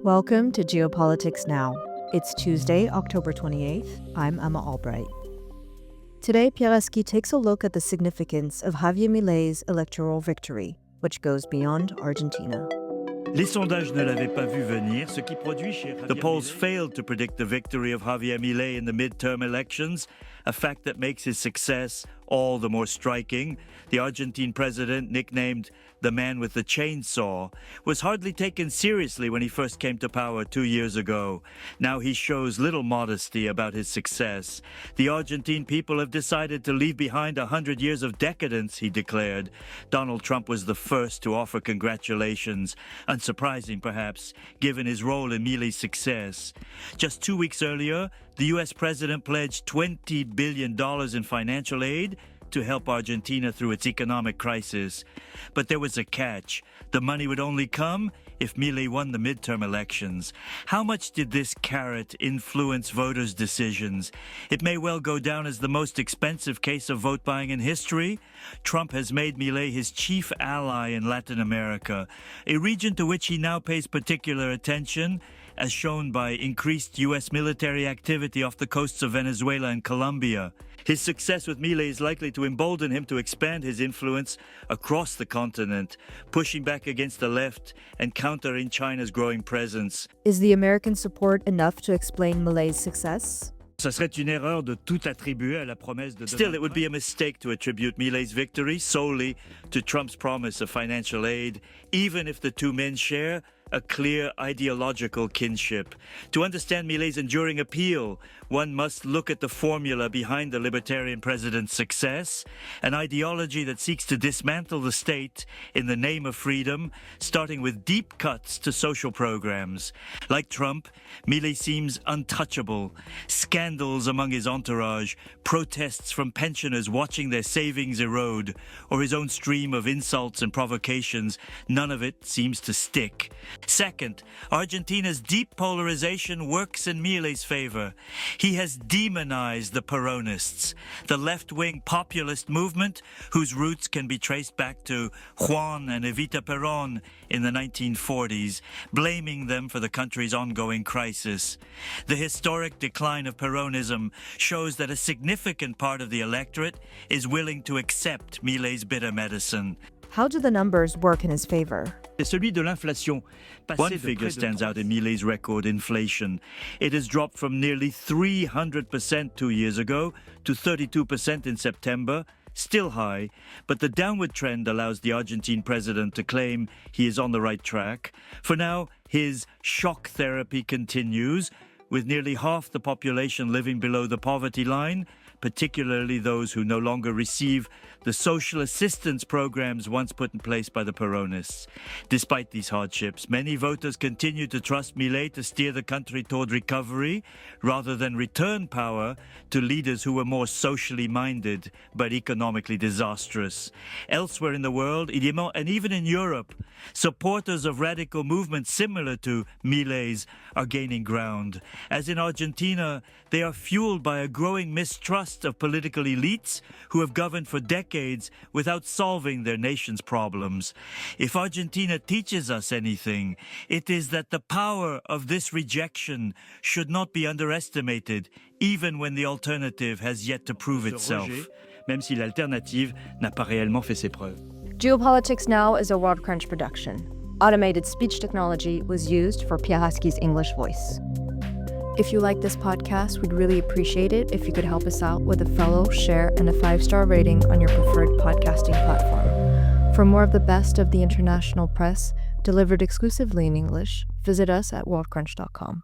Welcome to Geopolitics Now. It's Tuesday, October 28th. I'm Emma Albright. Today, Pierre Haski takes a look at the significance of Javier Milei's electoral victory, which goes beyond Argentina. Les sondages ne l'avaient pas vu venir, ce qui produit chez Javier The polls failed to predict the victory of Javier Milei in the midterm elections, a fact that makes his success all the more striking. The Argentine president, nicknamed the man with the chainsaw, was hardly taken seriously when he first came to power 2 years ago. Now he shows little modesty about his success. The Argentine people have decided to leave behind 100 years of decadence, he declared. Donald Trump was the first to offer congratulations, unsurprising perhaps, given his role in Milei's success. Just 2 weeks earlier, the U.S. president pledged $20 billion in financial aid to help Argentina through its economic crisis. But there was a catch. The money would only come if Milei won the midterm elections. How much did this carrot influence voters' decisions? It may well go down as the most expensive case of vote buying in history. Trump has made Milei his chief ally in Latin America, a region to which he now pays particular attention, as shown by increased U.S. military activity off the coasts of Venezuela and Colombia. His success with Milei is likely to embolden him to expand his influence across the continent, pushing back against the left and countering China's growing presence. Is the American support enough to explain Milei's success? Still, it would be a mistake to attribute Milei's victory solely to Trump's promise of financial aid, even if the two men share a clear ideological kinship. To understand Milei's enduring appeal, one must look at the formula behind the libertarian president's success, an ideology that seeks to dismantle the state in the name of freedom, starting with deep cuts to social programs. Like Trump, Milei seems untouchable. Scandals among his entourage, protests from pensioners watching their savings erode, or his own stream of insults and provocations, none of it seems to stick. Second, Argentina's deep polarization works in Milei's favor. He has demonized the Peronists, the left-wing populist movement whose roots can be traced back to Juan and Evita Perón in the 1940s, blaming them for the country's ongoing crisis. The historic decline of Peronism shows that a significant part of the electorate is willing to accept Milei's bitter medicine. How do the numbers work in his favor? One figure stands out in Milei's record inflation. It has dropped from nearly 300% 2 years ago to 32% in September. Still high, but the downward trend allows the Argentine president to claim he is on the right track. For now, his shock therapy continues, with nearly half the population living below the poverty line, particularly those who no longer receive the social assistance programs once put in place by the Peronists. Despite these hardships, many voters continue to trust Milei to steer the country toward recovery, rather than return power to leaders who were more socially minded but economically disastrous. Elsewhere in the world, and even in Europe, supporters of radical movements similar to Milei's are gaining ground. As in Argentina, they are fueled by a growing mistrust of political elites who have governed for decades without solving their nation's problems. If Argentina teaches us anything, it is that the power of this rejection should not be underestimated, even when the alternative has yet to prove itself. Même si l'alternative n'a pas réellement fait ses preuves. Geopolitics Now is a World Crunch production. Automated speech technology was used for Pierre Haski's English voice. If you like this podcast, we'd really appreciate it if you could help us out with a follow, share, and a 5-star rating on your preferred podcasting platform. For more of the best of the international press, delivered exclusively in English, visit us at worldcrunch.com.